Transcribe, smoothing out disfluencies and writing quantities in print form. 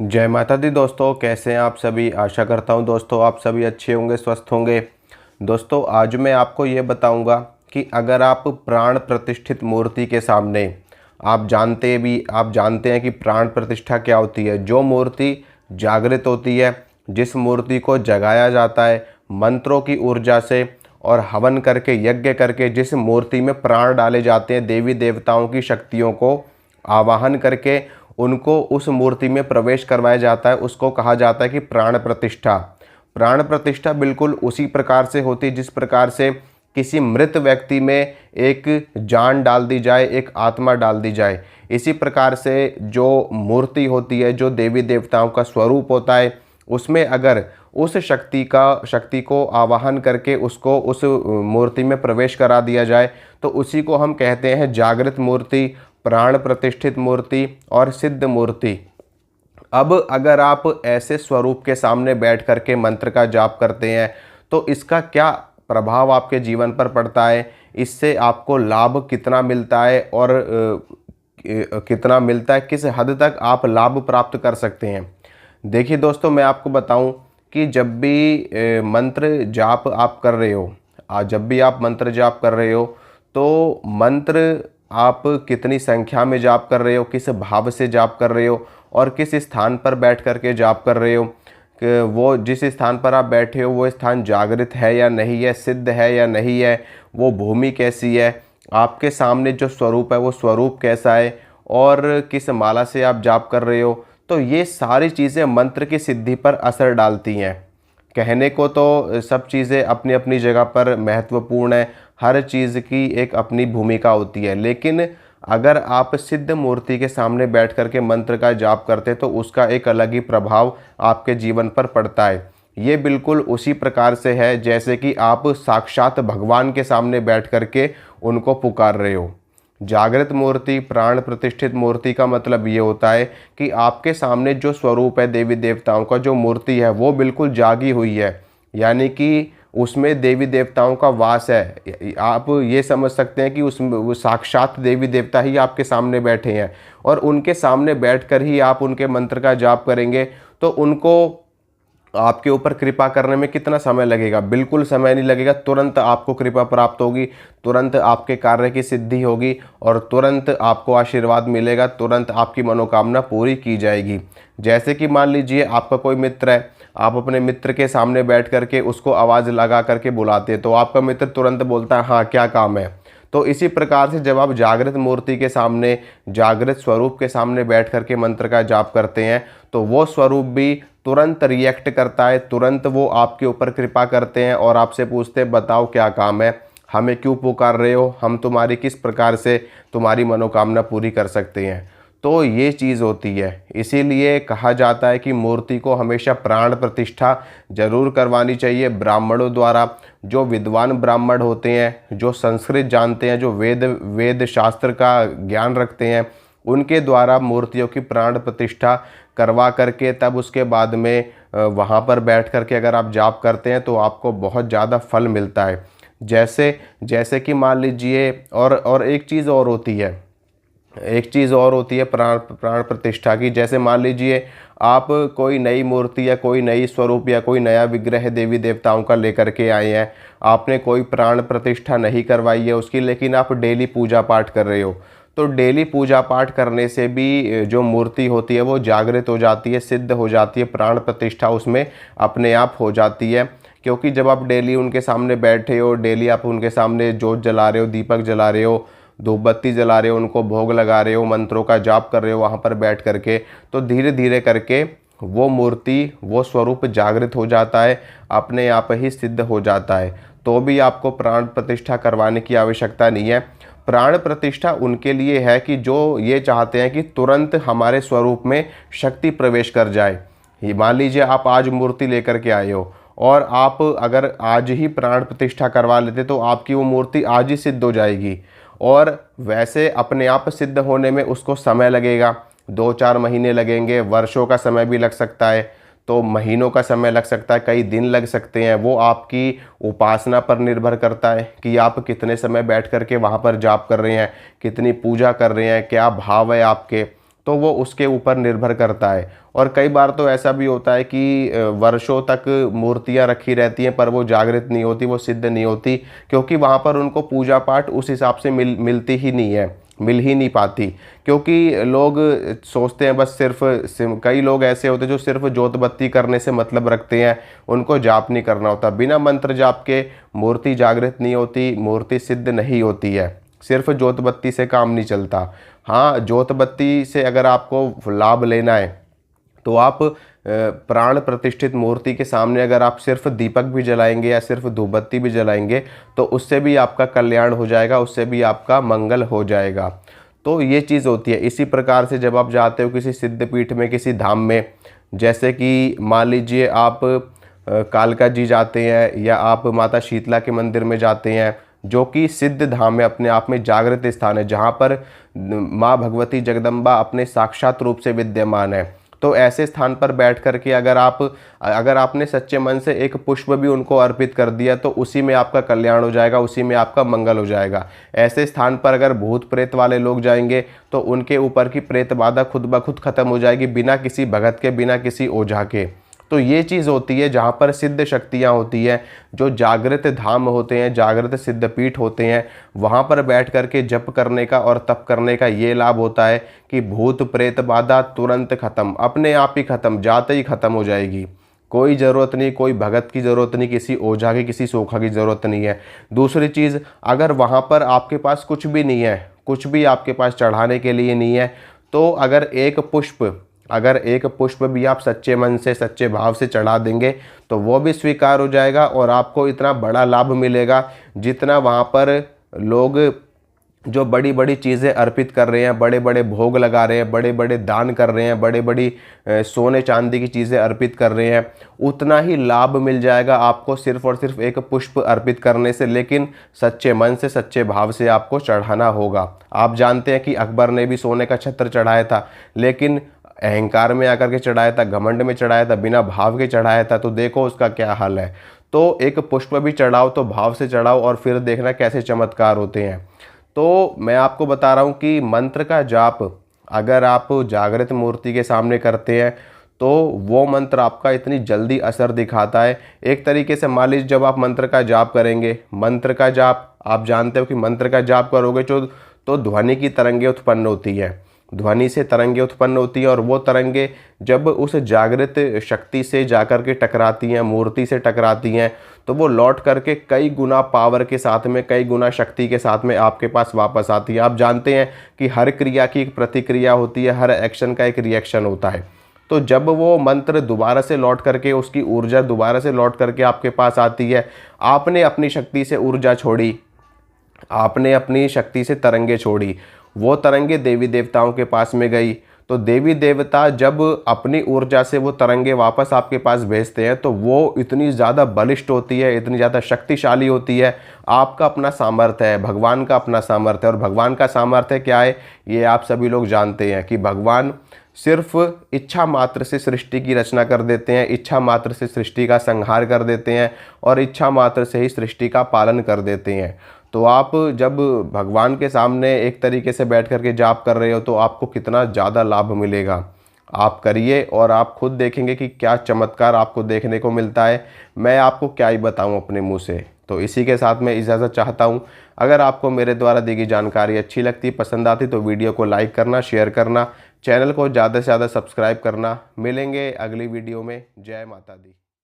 जय माता दी दोस्तों, कैसे हैं आप सभी। आशा करता हूं दोस्तों आप सभी अच्छे होंगे, स्वस्थ होंगे। दोस्तों आज मैं आपको ये बताऊंगा कि अगर आप प्राण प्रतिष्ठित मूर्ति के सामने, आप जानते हैं कि प्राण प्रतिष्ठा क्या होती है। जो मूर्ति जागृत होती है, जिस मूर्ति को जगाया जाता है मंत्रों की ऊर्जा से और हवन करके, यज्ञ करके, जिस मूर्ति में प्राण डाले जाते हैं, देवी देवताओं की शक्तियों को आवाहन करके उनको उस मूर्ति में प्रवेश करवाया जाता है, उसको कहा जाता है कि प्राण प्रतिष्ठा। प्राण प्रतिष्ठा बिल्कुल उसी प्रकार से होती है जिस प्रकार से किसी मृत व्यक्ति में एक जान डाल दी जाए, एक आत्मा डाल दी जाए। इसी प्रकार से जो मूर्ति होती है, जो देवी देवताओं का स्वरूप होता है, उसमें अगर उस शक्ति को आवाहन करके उसको उस मूर्ति में प्रवेश करा दिया जाए तो उसी को हम कहते हैं जागृत मूर्ति, प्राण प्रतिष्ठित मूर्ति और सिद्ध मूर्ति। अब अगर आप ऐसे स्वरूप के सामने बैठ करके मंत्र का जाप करते हैं तो इसका क्या प्रभाव आपके जीवन पर पड़ता है, इससे आपको लाभ कितना मिलता है और कितना मिलता है, किस हद तक आप लाभ प्राप्त कर सकते हैं। देखिए दोस्तों, मैं आपको बताऊं कि जब भी मंत्र जाप आप कर रहे हो, जब भी आप मंत्र जाप कर रहे हो तो मंत्र आप कितनी संख्या में जाप कर रहे हो, किस भाव से जाप कर रहे हो और किस स्थान पर बैठ करके जाप कर रहे हो, कि वो जिस स्थान पर आप बैठे हो वो स्थान जागृत है या नहीं है, सिद्ध है या नहीं है, वो भूमि कैसी है, आपके सामने जो स्वरूप है वो स्वरूप कैसा है और किस माला से आप जाप कर रहे हो। तो ये सारी चीज़ें मंत्र की सिद्धि पर असर डालती हैं। कहने को तो सब चीज़ें अपनी अपनी जगह पर महत्वपूर्ण है, हर चीज़ की एक अपनी भूमिका होती है, लेकिन अगर आप सिद्ध मूर्ति के सामने बैठ कर के मंत्र का जाप करते तो उसका एक अलग ही प्रभाव आपके जीवन पर पड़ता है। ये बिल्कुल उसी प्रकार से है जैसे कि आप साक्षात भगवान के सामने बैठ कर के उनको पुकार रहे हो। जागृत मूर्ति, प्राण प्रतिष्ठित मूर्ति का मतलब ये होता है कि आपके सामने जो स्वरूप है देवी देवताओं का, जो मूर्ति है वो बिल्कुल जागी हुई है, यानी कि उसमें देवी देवताओं का वास है। आप ये समझ सकते हैं कि उसमें वो साक्षात देवी देवता ही आपके सामने बैठे हैं और उनके सामने बैठकर ही आप उनके मंत्र का जाप करेंगे तो उनको आपके ऊपर कृपा करने में कितना समय लगेगा, बिल्कुल समय नहीं लगेगा। तुरंत आपको कृपा प्राप्त होगी, तुरंत आपके कार्य की सिद्धि होगी और तुरंत आपको आशीर्वाद मिलेगा, तुरंत आपकी मनोकामना पूरी की जाएगी। जैसे कि मान लीजिए आपका कोई मित्र है, आप अपने मित्र के सामने बैठ करके उसको आवाज़ लगा करके बुलाते हैं तो आपका मित्र तुरंत बोलता है हाँ क्या काम है। तो इसी प्रकार से जब आप जागृत मूर्ति के सामने, जागृत स्वरूप के सामने बैठ करके मंत्र का जाप करते हैं तो वो स्वरूप भी तुरंत रिएक्ट करता है, तुरंत वो आपके ऊपर कृपा करते हैं और आपसे पूछते हैं बताओ क्या काम है, हमें क्यों पुकार रहे हो, हम तुम्हारी किस प्रकार से तुम्हारी मनोकामना पूरी कर सकते हैं। तो ये चीज़ होती है, इसीलिए कहा जाता है कि मूर्ति को हमेशा प्राण प्रतिष्ठा जरूर करवानी चाहिए ब्राह्मणों द्वारा। जो विद्वान ब्राह्मण होते हैं, जो संस्कृत जानते हैं, जो वेद शास्त्र का ज्ञान रखते हैं, उनके द्वारा मूर्तियों की प्राण प्रतिष्ठा करवा करके तब उसके बाद में वहाँ पर बैठ करके अगर आप जाप करते हैं तो आपको बहुत ज़्यादा फल मिलता है। जैसे कि मान लीजिए, और एक चीज़ और होती है, एक चीज़ और होती है प्राण प्रतिष्ठा की। जैसे मान लीजिए आप कोई नई मूर्ति या कोई नई स्वरूप या कोई नया विग्रह देवी देवताओं का लेकर के आए हैं, आपने कोई प्राण प्रतिष्ठा नहीं करवाई है उसकी, लेकिन आप डेली पूजा पाठ कर रहे हो। तो डेली पूजा पाठ करने से भी जो मूर्ति होती है वो जागृत हो जाती है, सिद्ध हो जाती है, प्राण प्रतिष्ठा उसमें अपने आप हो जाती है। क्योंकि जब आप डेली उनके सामने बैठे हो, डेली आप उनके सामने जोत जला रहे हो, दीपक जला रहे हो, धूप बत्ती जला रहे हो, उनको भोग लगा रहे हो, मंत्रों का जाप कर रहे हो वहाँ पर बैठ करके, तो धीरे धीरे करके वो मूर्ति, वो स्वरूप जागृत हो जाता है, अपने आप ही सिद्ध हो जाता है। तो भी आपको प्राण प्रतिष्ठा करवाने की आवश्यकता नहीं है। प्राण प्रतिष्ठा उनके लिए है कि जो ये चाहते हैं कि तुरंत हमारे स्वरूप में शक्ति प्रवेश कर जाए। ये मान लीजिए आप आज मूर्ति लेकर के आए हो और आप अगर आज ही प्राण प्रतिष्ठा करवा लेते तो आपकी वो मूर्ति आज ही सिद्ध हो जाएगी। और वैसे अपने आप सिद्ध होने में उसको समय लगेगा, 2-4 महीने लगेंगे, वर्षों का समय भी लग सकता है, तो महीनों का समय लग सकता है, कई दिन लग सकते हैं। वो आपकी उपासना पर निर्भर करता है कि आप कितने समय बैठ कर के वहाँ पर जाप कर रहे हैं, कितनी पूजा कर रहे हैं, क्या भाव है आपके। तो वो उसके ऊपर निर्भर करता है। और कई बार तो ऐसा भी होता है कि वर्षों तक मूर्तियां रखी रहती हैं पर वो जागृत नहीं होती, वो सिद्ध नहीं होती, क्योंकि वहाँ पर उनको पूजा पाठ उस हिसाब से मिलती ही नहीं है, मिल ही नहीं पाती। क्योंकि लोग सोचते हैं बस कई लोग ऐसे होते हैं जो सिर्फ जोत बत्ती करने से मतलब रखते हैं, उनको जाप नहीं करना होता। बिना मंत्र जाप के मूर्ति जागृत नहीं होती, मूर्ति सिद्ध नहीं होती है। सिर्फ जोत बत्ती से काम नहीं चलता। हाँ, जोत बत्ती से अगर आपको लाभ लेना है तो आप प्राण प्रतिष्ठित मूर्ति के सामने अगर आप सिर्फ दीपक भी जलाएंगे या सिर्फ धूप बत्ती भी जलाएंगे तो उससे भी आपका कल्याण हो जाएगा, उससे भी आपका मंगल हो जाएगा। तो ये चीज़ होती है। इसी प्रकार से जब आप जाते हो किसी सिद्धपीठ में, किसी धाम में, जैसे कि मान लीजिए आप कालका जी जाते हैं या आप माता शीतला के मंदिर में जाते हैं, जो कि सिद्ध धाम है, अपने आप में जागृत स्थान है, जहाँ पर माँ भगवती जगदम्बा अपने साक्षात रूप से विद्यमान है। तो ऐसे स्थान पर बैठ कर के अगर आपने सच्चे मन से एक पुष्प भी उनको अर्पित कर दिया तो उसी में आपका कल्याण हो जाएगा, उसी में आपका मंगल हो जाएगा। ऐसे स्थान पर अगर भूत प्रेत वाले लोग जाएंगे तो उनके ऊपर की प्रेत बाधा खुद ब खुद खत्म हो जाएगी, बिना किसी भगत के, बिना किसी ओझा के। तो ये चीज़ होती है जहाँ पर सिद्ध शक्तियाँ होती हैं, जो जागृत धाम होते हैं, जागृत सिद्धपीठ होते हैं, वहाँ पर बैठ कर के जप करने का और तप करने का ये लाभ होता है कि भूत प्रेत बाधा तुरंत खत्म, अपने आप ही खत्म, जाते ही खत्म हो जाएगी। कोई ज़रूरत नहीं, कोई भगत की ज़रूरत नहीं, किसी ओझा की, किसी सोखा की ज़रूरत नहीं है। दूसरी चीज़, अगर वहाँ पर आपके पास कुछ भी नहीं है, कुछ भी आपके पास चढ़ाने के लिए नहीं है, तो अगर एक पुष्प भी आप सच्चे मन से, सच्चे भाव से चढ़ा देंगे तो वो भी स्वीकार हो जाएगा और आपको इतना बड़ा लाभ मिलेगा जितना वहाँ पर लोग जो बड़ी बड़ी चीज़ें अर्पित कर रहे हैं, बड़े बड़े भोग लगा रहे हैं, बड़े बड़े दान कर रहे हैं, बड़े बड़ी सोने चांदी की चीज़ें अर्पित कर रहे हैं, उतना ही लाभ मिल जाएगा आपको सिर्फ और सिर्फ एक पुष्प अर्पित करने से। लेकिन सच्चे मन से, सच्चे भाव से आपको चढ़ाना होगा। आप जानते हैं कि अकबर ने भी सोने का छत्र चढ़ाया था, लेकिन अहंकार में आकर के चढ़ाया था, घमंड में चढ़ाया था, बिना भाव के चढ़ाया था, तो देखो उसका क्या हाल है। तो एक पुष्प भी चढ़ाओ तो भाव से चढ़ाओ और फिर देखना कैसे चमत्कार होते हैं। तो मैं आपको बता रहा हूँ कि मंत्र का जाप अगर आप जागृत मूर्ति के सामने करते हैं तो वो मंत्र आपका इतनी जल्दी असर दिखाता है। एक तरीके से मान लीजिए जब आप मंत्र का जाप करेंगे, मंत्र का जाप आप जानते हो कि मंत्र का जाप करोगे तो ध्वनि की तरंगें उत्पन्न होती है, ध्वनि से तरंगें उत्पन्न होती हैं और वो तरंगे जब उस जागृत शक्ति से जाकर के टकराती हैं, मूर्ति से टकराती हैं, तो वो लौट करके कई गुना पावर के साथ में, कई गुना शक्ति के साथ में आपके पास वापस आती है। आप जानते हैं कि हर क्रिया की एक प्रतिक्रिया होती है, हर एक्शन का एक रिएक्शन होता है। तो जब वो मंत्र दोबारा से लौट करके, उसकी ऊर्जा दोबारा से लौट करके आपके पास आती है, आपने अपनी शक्ति से ऊर्जा छोड़ी, आपने अपनी शक्ति से तरंगे छोड़ी, वो तरंगे देवी देवताओं के पास में गई, तो देवी देवता जब अपनी ऊर्जा से वो तरंगे वापस आपके पास भेजते हैं तो वो इतनी ज़्यादा बलिष्ठ होती है, इतनी ज़्यादा शक्तिशाली होती है। आपका अपना सामर्थ्य है, भगवान का अपना सामर्थ्य है। और भगवान का सामर्थ्य क्या है, ये आप सभी लोग जानते हैं कि भगवान सिर्फ इच्छा मात्र से सृष्टि की रचना कर देते हैं, इच्छा मात्र से सृष्टि का संहार कर देते हैं और इच्छा मात्र से ही सृष्टि का पालन कर देते हैं। तो आप जब भगवान के सामने एक तरीके से बैठ कर के जाप कर रहे हो तो आपको कितना ज़्यादा लाभ मिलेगा। आप करिए और आप खुद देखेंगे कि क्या चमत्कार आपको देखने को मिलता है। मैं आपको क्या ही बताऊं अपने मुंह से। तो इसी के साथ मैं इजाज़त चाहता हूं। अगर आपको मेरे द्वारा दी गई जानकारी अच्छी लगती, पसंद आती तो वीडियो को लाइक करना, शेयर करना, चैनल को ज़्यादा से ज़्यादा सब्सक्राइब करना। मिलेंगे अगली वीडियो में। जय माता दी।